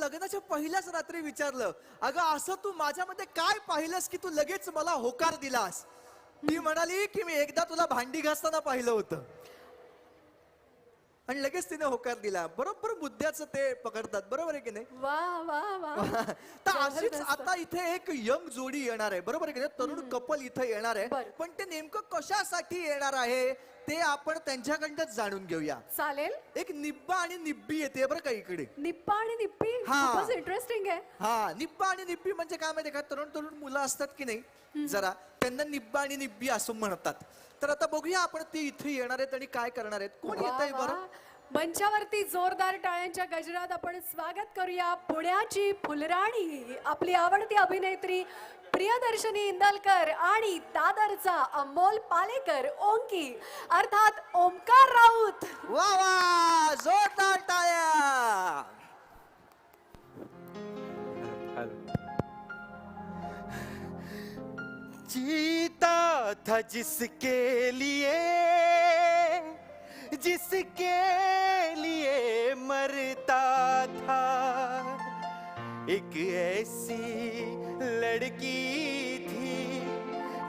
लग्नाच्या पहिल्याच रात्री विचारलं, अगं असं तू माझ्यामध्ये काय पाहिलंस की तू लगेच मला होकार दिलास? ती म्हणाली की मी एकदा तुला भांडी घासताना पाहिलं होतं आणि लगेच तिने होकार दिला. बरोबर मुद्द्याचं ते पकडतात, बरोबर आहे की नाही? वा वा वा. तर अशीच आता इथे एक यंग जोडी येणार आहे, बरोबर आहे की नाही? तरुण कपल इथे येणार आहे, बरं. पण ते नेमकं कशासाठी येणार आहे ते आपण त्यांच्याकडनंच जाणून घेऊया. चालेल. एक निब्बा आणि निब्बी येते बरं का इकडे. निप्पा आणि निप्पी हा. खूपच इंटरेस्टिंग आहे. हा, निब्बा आणि निब्बी म्हणजे काय माहितीये का? तरुण तरुण मुलं असतात की नाही जरा, त्यांना निब्बा आणि निब्बी असं म्हणतात. तर आता बघूया आपण ती इथे येणार आहेत आणि काय करणार आहेत. कोण येत आहे वा, बरं? वा. मंचावरती जोरदार टाळ्यांच्या गजरात आपण स्वागत करूया पुण्याची फुलराणी, आपली आवडती अभिनेत्री प्रियदर्शनी इंदलकर आणि दादरचा अमोल पालेकर ओंकी अर्थात ओमकार राऊत. वा वा, जोरदार टाळ्या. जीता था जिसके लिए मरता था, एक ऐसी लड़की थी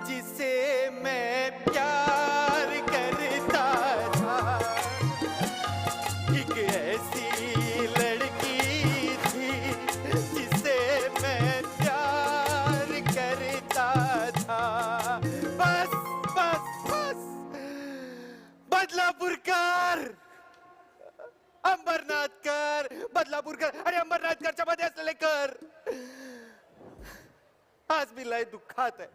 जिसे मैं प्यार करता था, एक ऐसी लड़की थी जिसे मैं प्यार करता था. बस बस बस, बदलापूरकर, अंबरनाथकर, बदलापूरकर आणि अंबरनाथकरच्या मध्ये असलेले कर. आज मी लय दुःखात आहे,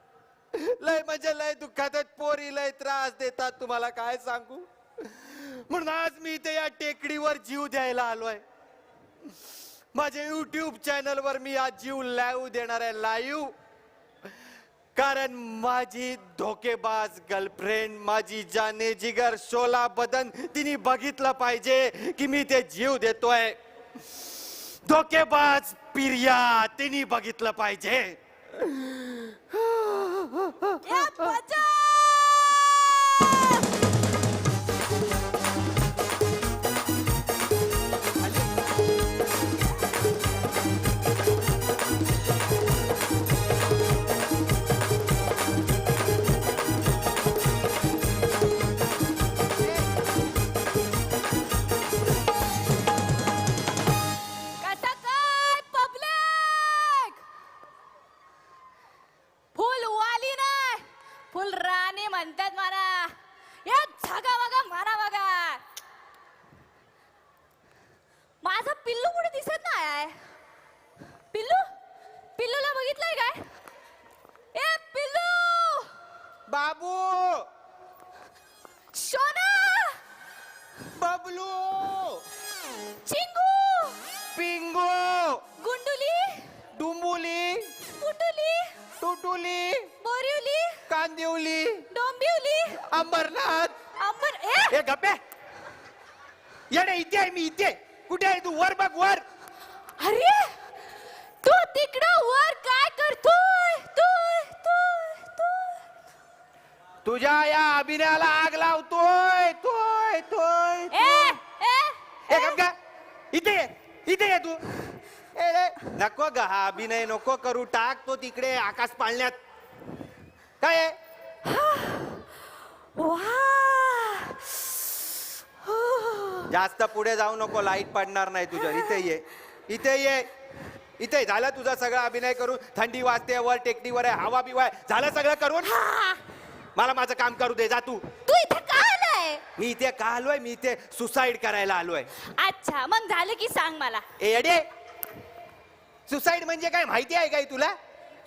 लय म्हणजे लय दुःखात आहे. पोरी लय त्रास देतात, तुम्हाला काय सांगू. म्हणून आज मी इथे या टेकडीवर जीव द्यायला आलोय. माझ्या युट्यूब चॅनल वर मी आज जीव लाईव्ह देणार आहे, लाईव्ह. कारण माझी धोकेबाज गर्लफ्रेंड, माझी जाने जिगर शोला बदन, तिने बघितलं पाहिजे की मी ते जीव देतोय. धोकेबाज पिरिया, तिने बघितलं पाहिजे. म्हणतात मला या झगा बघा मारा बघा. माझा पिल्लू कुठे दिसत नाही. पिल्लू, पिल्लूला बघितलंय काय? ए पिल्लू, बाबू, सोना, बबलू, चिंगू, पिंगू, गुंडुली, डुंबुली, पुटुली, टुटुली, बोरिवली, कांदिवली, डोंबिवली, अंबरनाथ. अंबर ए गप्पे, येणे इथे आहे मी, इथे. कुठे आहे तू? वर बघ, वर. अरे तू तिकडं वर काय करतोय? तुझ्या या अभिनयाला आग लावतोय. तोय तोय ए गप्पा, इथे ये, इथे ये तू. ए रे, नको ग, हा अभिनय नको करू. टाक तो तिकडे आकाश पाळण्यात. काय आहे? जास्त पुढे जाऊ नको, लाईट पडणार नाही तुझ्या. इथे ये, इथे ये, इथे. झालं तुझा सगळा अभिनय करून. थंडी वाजते, वर टेकडीवर आहे, हवा बिवा आहे, झालं सगळं करून. मला माझं काम करू दे, जा तू. तू इथे का आलाय? मी इथे का आलोय? मी इथे सुसाईड करायला आलोय. अच्छा, मग झालं की सांग मला. ए अडे, सुसाईड म्हणजे काय माहिती आहे काय तुला?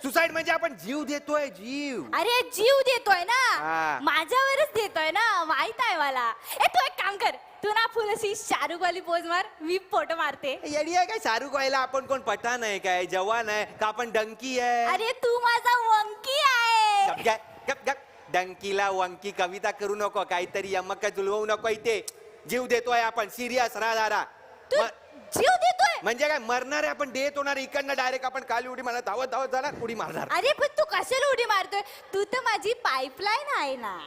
सुसाईड म्हणजे आपण जीव देतोय, जीव. अरे जीव देतोय ना, हा. माझ्यावरच देतोय ना, माहित आहे मला. ए तू एक काम कर, तू ना फुल अशी शाहरुख वाली पोज मार, मी फोटो मारते. येडी आहे काय? शाहरुख व्हायला आपण कोण पठाण आहे काय? जवान आहे का आपण डंकी आहे? अरे तू माझा वंकी आहे. गप गप, गप गप. डंकीला वंकी कविता करू नको, काहीतरी यमक जुळवू नको. इथे जीव देतोय आपण, सिरियस राहा जरा. तू जीव देतोय म्हणजे काय? मरणार आहे आपण, डेथ होणार. इकडनं डायरेक्ट आपण काली उडी मारणार, धावत धावत जाणार, उडी मारणार. अरे पण तू कशाला उडी मारतोय? तू तर माझी पाईपलाईन आहे ना.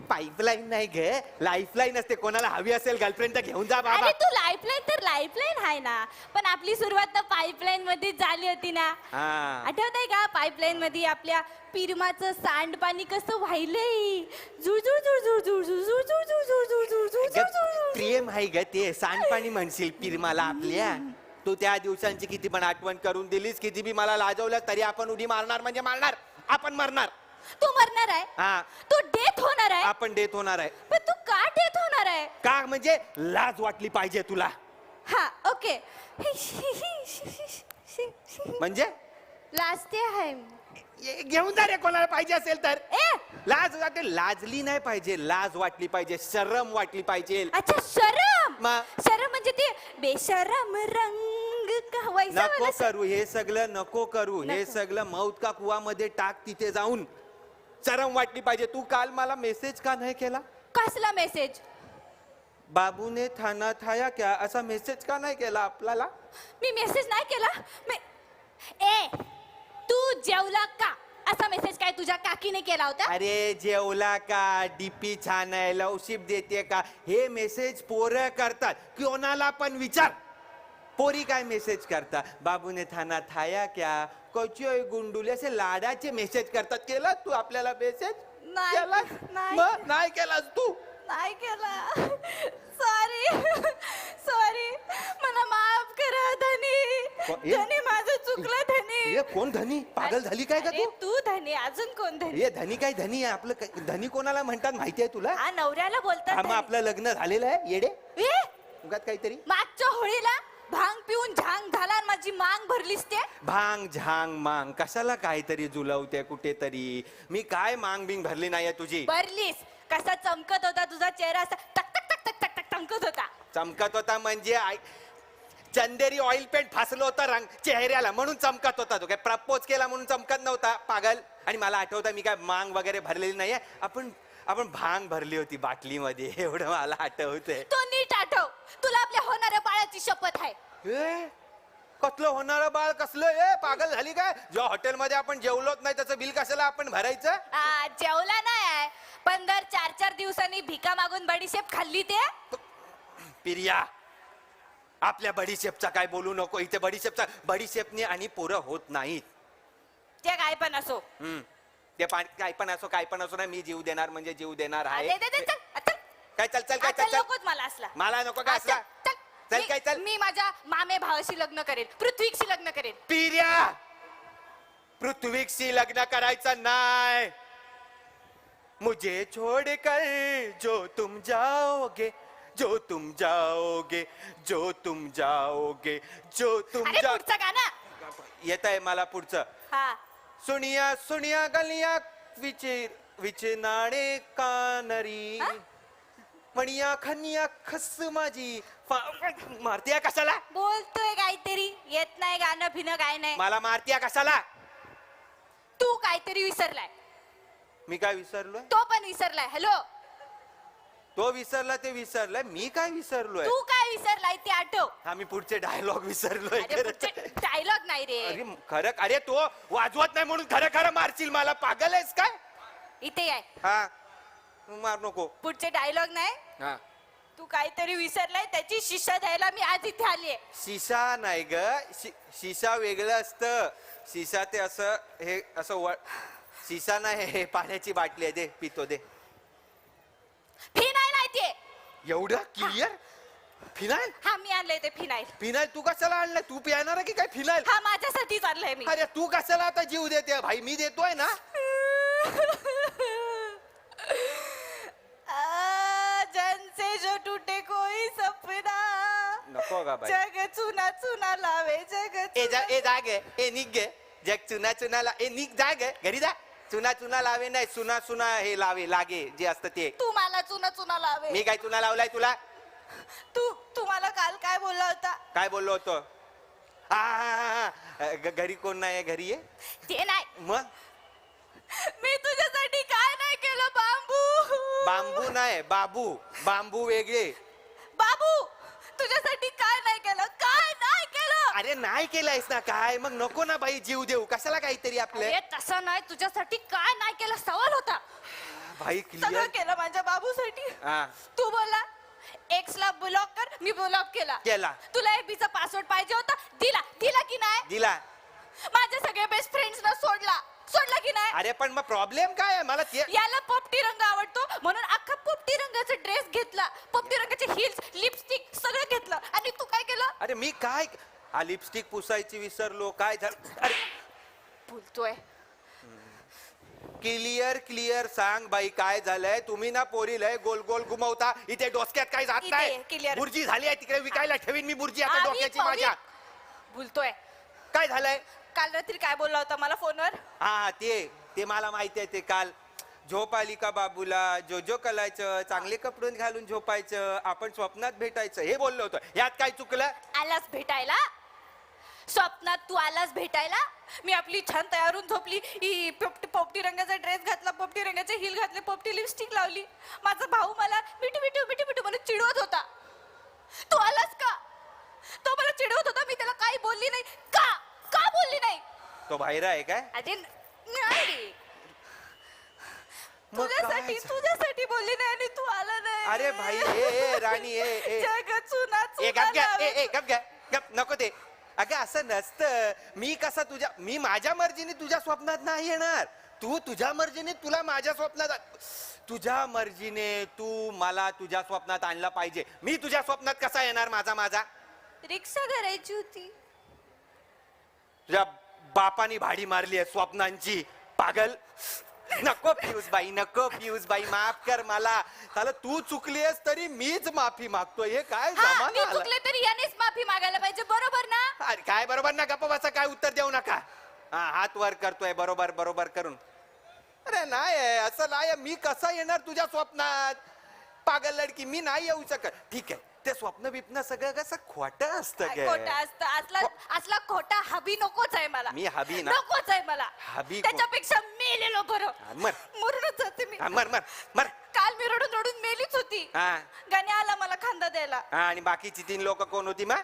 पाईपलाईन नाही ग, लाईफलाईन असते. कोणाला हवी असेल गर्लफ्रेंड तर घेऊन जा बाबा. अरे तू लाईफलाईन तर लाईफलाईन आहे ना, पण आपली सुरुवात तर पाईपलाईन मध्ये झाली होती ना. हा. आठवतंय का पाईपलाईन मध्ये आपल्या पिरमाचं सांडपाणी कसं व्हायलंय. जुळजुळ जुळजुळ जुळजुळ जुळजुळ जुळजुळ जुळजुळ जुळजुळ जुळजुळ. प्रेम आहे ग ते. सांडपाणी म्हणशील पिरमाला आपल्या. तू त्या दिवसांची किती पण आठवण करून दिलीस, किती बी मला लाजवलं तरी आपण उडी मारणार म्हणजे मारणार. आपण मरणार. तू मरणार आहे, हा, तू डेथ होणार आहे. आपण डेथ होणार आहे. पण तू का डेथ होणार आहे? का म्हणजे लाज वाटली पाहिजे तुला. हा ओके. म्हणजे लाजते आहे. घेऊन जा रे कोणाला पाहिजे असेल तर. ए लाज वाटते. लाजली नाही पाहिजे, लाज वाटली पाहिजे, शरम वाटली पाहिजे. अच्छा शरम. मग? शरम म्हणजे ते बेशरम रंग का वैसा नको वाला करू हे सगळं, नको करू हे नको. सगळं. मौत का कुवामध्ये टाक तिथे जाऊन. शरम वाटली पाहिजे. तू काल मला मेसेज का नाही केला? कसला मेसेज? बाबूने थाना थाया क्या असा मेसेज का नाही केला आपल्याला? मी मेसेज नाही केला. ए तू जेवला का असा मेसेज काय तुझ्या काकीने केला होता? अरे जेवला का, डीपी छान आहे, लवशिप देते का, हे मेसेज पोरं करतात. कोणाला पण विचार. पोरी काय मेसेज करतात? बाबूने थाना थाया क्या, कोचियोय गुंडुले, असे लाडाचे मेसेज करतात. केला तू आपल्याला मेसेज? नाही, केलास? नाही. मग नाही केलास तू. नाही केला. सॉरी सॉरी, मला माफ करा धनी. हे- धनी माझं चुकलं धनी. हे कोण धनी? पागल झाली काय का अरे, तू? तू धनी, अजून कोण धनी? हे धनी काय धनी आहे आपलं धनी कोणाला म्हणतात माहिती आहे तुला? हा नवऱ्याला बोलतात हा, मग धनी. आपलं लग्न झालेलं आहे येडे. ए, उगाच काहीतरी मागच्या होळीला भांग पिऊन झांग झाला आणि माझी मांग भरलीस ते. भांग झांग मांग कशाला काहीतरी जुलवते कुठेतरी. मी काय मांग बिंग भरली नाहीये तुझी. भरलीस. कसा चमकत होता तुझा चेहरा, असा टक टक टक टक टक टक चमकत होता. चमकत होता म्हणजे चंदेरी ऑइल पेंट फासलं होतं रंग चेहऱ्याला म्हणून चमकत होता. तो काय प्रपोज केला म्हणून चमकत नव्हता पागल. आणि मला आठवतं मी काय मांग वगैरे भरलेली नाहीये. आपण भांग भरली होती बाटलीमध्ये, एवढं मला आठवतंय. तो नीट आठव. तुला आपल्या होणाऱ्या बाळाची शपथ आहे. ए, कसलं होणारं बाळ कसलं? ए पागल झाली काय? ज्या हॉटेलमध्ये आपण जेवलोच नाही त्याचं बिल कशाला आपण भरायचं? जेवला नाही पण दर 4-4 दिवसांनी भिका मागून बडीशेप खाल्ली ते. पिरिया, आपल्या बडीशेपचा काय बोलू नको इथे. बडीशेपने आणि पोरं होत नाहीत. ते काय पण असो. ते काय पण असो ना, मी जीव देणार म्हणजे जीव देणार आहे. दे, दे, दे, चल, चल. काय चल चल काय चल, चल नकोच मला असला. मला नको काय असला. चल, चल काय चल. मी माझ्या मामे भावाशी लग्न करेन, पृथ्वीशी लग्न करेन. पिरिया, पृथ्वीशी लग्न करायचं नाही. मुझे छोड़कर जो तुम जाओगे, जो तुम जाओगे, जो तुम जाओगे, जो तुम अरे जा. पुढचं गाणं. येत आहे मला पुढचं. हा सुनिया सुनिया गलिया विचनाणे कानरी मणिया खनिया खस माझी मारतीया कशाला? बोलतोय काहीतरी, येत नाही गाणं फिनं काय नाही. मला मारतीया कशाला? तू काहीतरी विसरलाय. मी काय विसरलोय? तो पण विसरलाय. हॅलो, तो विसरला ते विसरलाय, मी काय विसरलोय? तू काय विसरलाय ते आठव. हा, मी पुढचे डायलॉग विसरलोय. डायलॉग नाही रे. अरे खरं, अरे तो वाजवत नाही म्हणून खरं खरं मारशील मला? पागल आहेस काय? इथे आहे. हा, मार नको. पुढचे डायलॉग नाही. हा, तू काहीतरी विसरलाय, त्याची शिक्षा द्यायला मी आज इथे आलीये. शिसा नाही ग, शिसा वेगळं असतं. शिसा ते असं हे असं शिसा नाही, हे पाण्याची बाटली आहे. दे पितो दे. फिनाईल आहे ते. एवढं क्लिअर? फिनाईल? हा मी आणलंय ते फिनाईल. फिनाईल तू कशाला आणलाय? तू पिणार की काय फिनाईल? हा माझ्यासाठीच आणलंय मी. अरे तू कशाला आता जीव देते भाई? मी देतोय ना. जन से जो टूटे कोई सपना, नको का बाई? जग चुना चुना लावे जग ए जा, ए जाग ए निघ गे. जग चुना चुना ए निघ जाग घरी जा. चुना चुना लावे नाही, सुना सुना हे लावे लागे जे असतं ते. तू मला चुना चुना लावे. मी काय चुना लावलाय तुला? तू मला काल काय बोलला होता? काय बोललो होतो? हा, घरी कोण नाही घरी ये. ते नाही. मग मी तुझ्यासाठी काय नाही केलं बांबू. बांबू नाही, बाबू. बांबू वेगळे. बाबू तुझ्यासाठी काय नाही केलं, काय नाही केलं. अरे नाही केलंयस ना काय, मग नको ना बाई जीव देऊ. कशाला काहीतरी आपले. अरे तसं नाही, तुझ्यासाठी काय नाही केलं सवाल होता. भाई सगळं क्लिअर केलं माझ्या बाबूसाठी. हा तू बोलला एक्स ला ब्लॉक कर, मी ब्लॉक केला. तुला एबीचा पासवर्ड पाहिजे होता, दिला की नाही? दिला. माझे सगळे बेस्ट फ्रेंड्स ना सोडला की नाही? अरे पण मग प्रॉब्लेम काय आहे मला ते याला पोपटी रंग आवडतो म्हणून अख्खा पोपटी रंगाचा ड्रेस घेतला, पोपटी रंगाचे हिल्स, लिपस्टिक सगळं घेतलं. आणि तू काय केलं? अरे मी काय हा लिपस्टिक पुसायची विसरलो काय झालं. अरे बोलतोय क्लिअर सांग बाई काय झालंय. तुम्ही ना पोरीलय गोल गोल घुमवता इथे डोसक्यात काय जात इथे नाही. clear. बुर्जी झाली आहे तिकडे विकायला ठेवीन मी बुर्जी आता आम्ही डोक्याची पवी- माझ्या. बोलतोय काय झालंय. काल रात्री काय बोलला होता मला फोनवर? हा ते मला माहिती आहे. ते काल झोप आली का बाबूला, जो कलायचं, चांगले कपडे घालून झोपायचं, आपण स्वप्नात भेटायचं हे बोललो होतं. यात काय चुकलं. आलास भेटायला, स्वप्नात तू आलास भेटायला. मी आपली छान तयार होऊन झोपली, पोपटी रंगाचा ड्रेस घातला, पोपटी रंगाचे हिल घातले, पोपटी लिपस्टिक लावली. माझा भाऊ मला मिठू मिठू मिठू मिठू म्हणून चिडवत होता. तू आलास का? तो मला चिडवत होता, मी त्याला काही बोलली नाही. का बोलली नाही? तो बाहेर आहे काय. अरे नाही रे. मग काय तुझ्यासाठी बोलली नाही आणि तू आला नाही. अरे भाई ए राणी जग चुना गप नको ते. अगं असं नसतं. मी माझ्या मर्जीने तुझ्या स्वप्नात नाही येणार. तू तुझ्या मर्जीने तुला माझ्या स्वप्नात तुझ्या मर्जीने तू मला तुझ्या स्वप्नात आणला पाहिजे. मी तुझ्या स्वप्नात कसा येणार. माझा रिक्षा करायची होती. तुझ्या बापानी भाडी मारली आहे स्वप्नांची. पागल. नको पियुष बाई माफ कर मला. त्याला तू चुकलीस तरी मीच माफी मागतोय. हे काय मी जमाना आला? चुकले तरी यानेच माफी मागायला पाहिजे, बरोबर ना? अरे काय बरोबर ना. गप्पा बसा. काय उत्तर देऊ नका. हा हात वर करतोय बरोबर करून. अरे नाही असं नाही. मी कसा येणार तुझ्या स्वप्नात. पागल लडकी मी नाही येऊ शकत. ठीक आहे ते स्वप्न बिप्न सगळं कसं खोटं असतं ग. खोटं असतं. असला खोटा हबी नकोच आहे मला. मी हबी ना. नकोच आहे मला. हबी त्याच्यापेक्षा मेलेलो बरं. मर. मरूनच जाते मी. मर. काल मी रडून मेलीच होती. हा गाण्या आला मला खांदा द्यायला. आणि बाकीची 3 लोक कोण होती मा.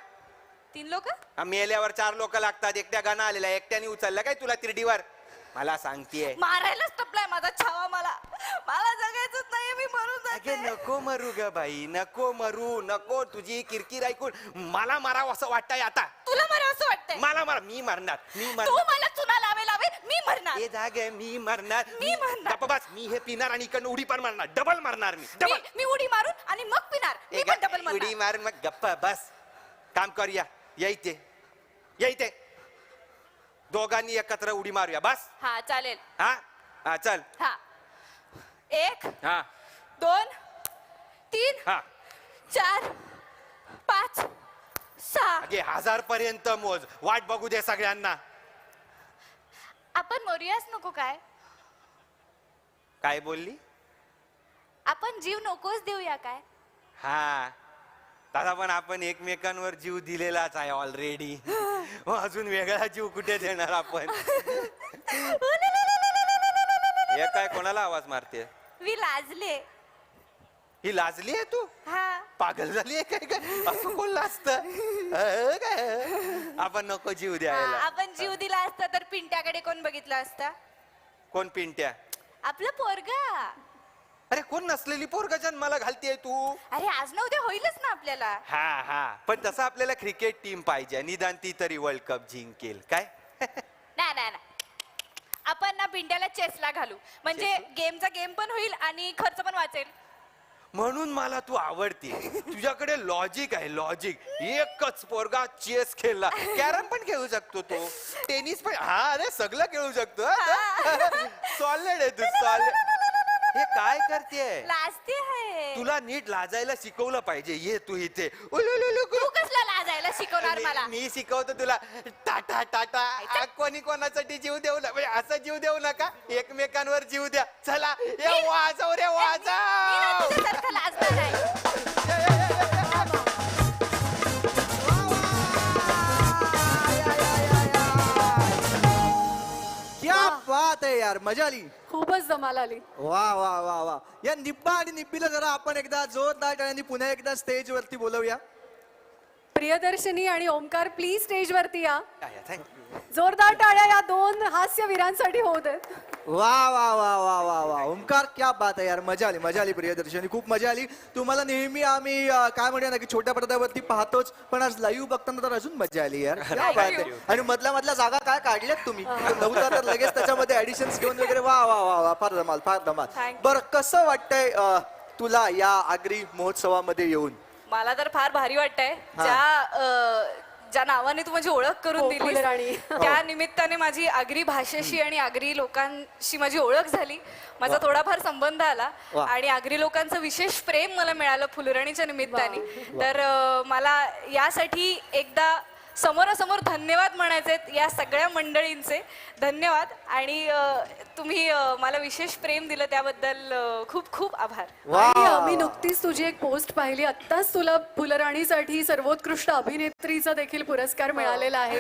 3 लोक. मेल्यावर 4 लोक लागतात. एकट्या गाणं आलेला एकट्याने उचललं काय तुला तिरडीवर. मला सांगतेय मारायलाच टपलाय माझा छावा. मला जगायचंच नाही. मी मरून अगे जाते. नको मरू ग बाई. नको तुझी किरकिर ऐकून मला मारावं असं वाटतंय आता. तुला मला असं वाटतंय? मला मार. मी मरणार. तू मला चुना लावे मी मरणार. हे जागे मी मरणार. मी मरणार. गप्प बस. मी हे पिणार आणि इकडनं उडी पण मारणार. डबल मारणार मी. डबल. मी उडी मारून आणि मग पिणार. मी पण डबल मारणार. उडी मार मग गप्प बस. काम करूया. येते दोघांनी एकत्र उडी मारूया. बस. हा चालेल. हा चल. हा 1 हा 2 3 हा 4 5 6. अगे 1000 पर्यंत मोज. वाट बघू दे सगळ्यांना. आपण मरूयाच नको काय? काय बोलली. आपण जीव नकोच देऊया काय? हा दादा पण आपण एकमेकांवर जीव दिलेलाच आहे ऑलरेडी. अजून वेगळा जीव कुठे देणार आपण. हे काय कोणाला आवाज मारते. मी लाजले. ही लाजली आहे तू. हा पागल झाली आहे काय असं कोण लाजत. आपण नको जीव द्यायला. आपण जीव दिला असता तर पिंट्याकडे कोण बघितलं असतं? कोण पिंट्या. आपलं पोरगा. अरे कोण नसलेली पोरगा जन्माला घालतीये तू. अरे आज ना उद्या होईलच ना आपल्याला. हा पण तसं आपल्याला क्रिकेट टीम पाहिजे. निदान ती तरी वर्ल्ड कप जिंकेल काय. नाही आपण ना पिंट्याला चेसला घालू. म्हणजे गेमचा गेम पण होईल आणि खर्च पण वाचेल. म्हणून मला तू आवडते. तुझ्याकडे लॉजिक आहे. लॉजिक. एकच पोरगा चेस खेळला. कॅरम पण खेळू शकतो तो. टेनिस पण. हा अरे सगळं खेळू शकतो. सॉलिड आहे तू. सॉलिड. हे काय करते. लाजते आहे. तुला नीट लाजायला शिकवलं पाहिजे. ये तू इथे. तू कसला लाजायला शिकवणार मला? मी शिकवतो तुला. टाटा कोणी कोणासाठी जीव देऊ नका. असं जीव देऊ नका. एकमेकांवर जीव द्या. चला वाजव रे वाजव. तुझ्यासारखं लाजणार आहे. क्या बात आहे यार. मजा आली. खूपच जमाल आली. वा. या निब्बा आणि निब्बीला जरा आपण एकदा जोरदार टाळ्यांनी पुन्हा एकदा स्टेज वरती बोलवूया. प्रियदर्शनी आणि ओमकार प्लीज स्टेजवरती या. थँक्यू. जोरदार टाळ्या या दोन हास्यवीरांसाठी होत आहेत. वा वा वा वा वा वा ओमकार क्या बात आहे यार, मजा आली प्रियदर्शनी, खूप मजा आली. तुम्हाला नेहमी आम्ही काय म्हणूया ना की छोट्या पडद्यावरती पाहतोच, पण आज लाईव्ह बघताना तर अजून मजा आली यार. क्या बात आहे. आणि मधल्या जागा काय काढल्यात तुम्ही, नव्हता तर लगेच त्याच्यामध्ये ऍडिशन्स घेऊन वगैरे. वा वा वा वा फार धमाल फार धमाल. Thank you. बरं कसं वाटतंय तुला या आगरी महोत्सवामध्ये येऊन? मला तर फार भारी वाटतंय. ज्या नावाने तू माझी ओळख करून हो, दिली फुलराणी. त्या निमित्ताने माझी आगरी भाषेशी आणि आगरी लोकांशी माझी ओळख झाली. माझा थोडाफार संबंध आला वा. आणि आगरी लोकांचं विशेष प्रेम मला मिळालं फुलराणीच्या निमित्ताने. तर मला यासाठी एकदा समोरासमोर धन्यवाद म्हणायचे या सगळ्या मंडळींचे. धन्यवाद. आणि तुम्ही मला विशेष प्रेम दिलं त्याबद्दल खूप खूप आभार. आणि मी नुकतीच तुझी एक पोस्ट पाहिली. आत्ताच तुला फुलराणीसाठी सर्वोत्कृष्ट अभिनेत्रीचा देखील पुरस्कार मिळालेला आहे.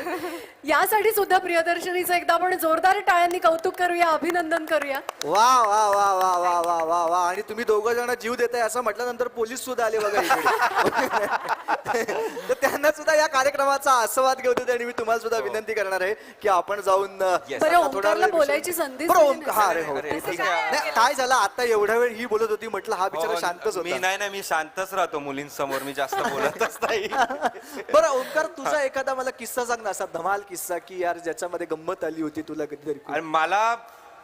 यासाठी सुद्धा प्रियदर्शनीचं एकदा आपण जोरदार टाळ्यांनी कौतुक करूया, अभिनंदन करूया. वा वा वा वा वा वा वा वा. आणि तुम्ही दोघं जण जीव देताय असं म्हटल्यानंतर पोलीस सुद्धा आले बघा इकडे. तर त्यांना सुद्धा या कार्यक्रमाचा आस्वाद घेऊ देते. आणि मी तुम्हाला सुद्धा विनंती करणार आहे की आपण जाऊन बरं, ओंकारला बोलायची संधी बरं, दिली ओंकार, हा रे, हो. अरे, ठीक काय आहे. नाही, काय झालं आता एवढ्या वेळ ही बोलत होती, म्हटलं हा बिचारा शांतच मी होता. नाही मी शांतच राहतो मुलींसमोर, मी जास्त बोलतच नाही. बरं ओंकार, तुझा एखादा मला किस्सा सांग ना, असा धमाल किस्सा की यार ज्याच्यामध्ये गंमत आली होती तुला कधीतरी. आणि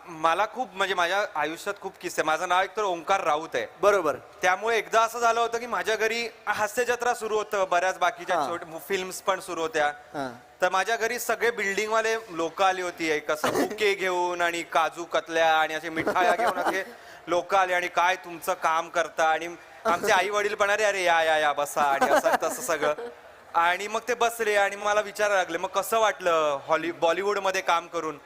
मला खूप म्हणजे माझ्या आयुष्यात खूप किस्से. माझं नाव एकतर ओंकार राऊत आहे. बरोबर. त्यामुळे एकदा असं झालं होतं की माझ्या घरी हास्य जत्रा सुरू होतं, बऱ्याच बाकीच्या छोट्या फिल्म्स पण सुरू होत्या. हा. तर माझ्या घरी सगळे बिल्डिंग वाले लोक आली होती, एक असं बुके घेऊन आणि काजू कतल्या आणि असे मिठाया घेऊन असे लोक आले. आणि काय तुमचं काम करता, आणि आमचे आई वडील पण अरे या बसा आणि असं तसं सगळं. आणि मग ते बसले आणि मला विचारायला लागले मग कसं वाटलं बॉलिवूड मध्ये काम करून.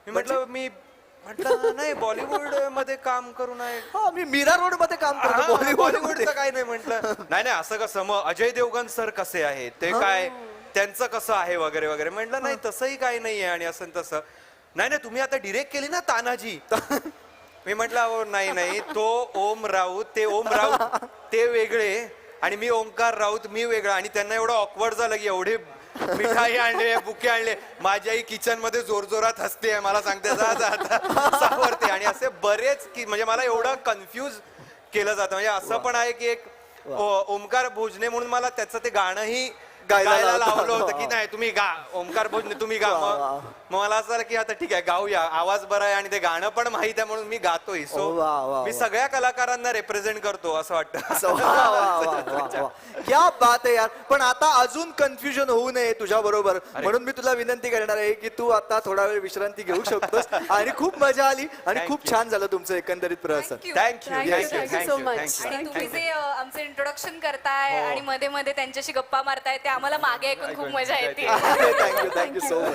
मी म्हटलं नाही बॉलिवूड मध्ये काम करून आहे. हो, मी मीरा रोड मध्ये काम करतो. बॉलिवूडचं काय नाही. म्हटलं नाही असं कसं, मग अजय देवगण सर कसे आहेत, ते काय त्यांचं कसं आहे वगैरे वगैरे. म्हटलं नाही तसंही काही नाहीये आणि असं तसं. नाही तुम्ही आता डिरेक्ट केली ना तानाजी. मी म्हटलं नाही तो ओम राऊत, ते ओम राऊत ते वेगळे आणि मी ओंकार राऊत मी वेगळा. आणि त्यांना एवढं ऑकवर्ड झालं की एवढे मिठाई आणले, बुके आणले. माझी आई किचन मध्ये जोरजोरात हसते, मला सांगते जा सावरते. आणि असे बरेच की म्हणजे मला एवढं कन्फ्यूज केलं जातं. म्हणजे असं पण आहे की एक ओमकार भोजने म्हणून मला त्याचं ते गाणंही गायला लावलं होतं की नाही तुम्ही गा, ओमकार भोजने तुम्ही गा. मग मला असं झालं की आता ठीक आहे गाऊया, आवाज बरा आहे आणि ते गाणं पण माहित आहे म्हणून मी गातोय. सो मी सगळ्या कलाकारांना रिप्रेझेंट करतो असं वाटतं. क्या बात आहे यार. पण आता अजून कन्फ्युजन होऊ नये तुझ्या बरोबर, म्हणून मी तुला विनंती करणार आहे की तू आता थोडा वेळ विश्रांती घेऊ शकतोस. आणि खूप मजा आली आणि खूप छान झालं तुमचं एकंदरित प्रहसन. Thank you so much. आणि तुम्ही जे आमचं इंट्रोडक्शन करताय आणि मध्ये मध्ये त्यांच्याशी गप्पा मारताय ते आम्हाला मागे ऐकून खूप मजा येते. Thank you so much.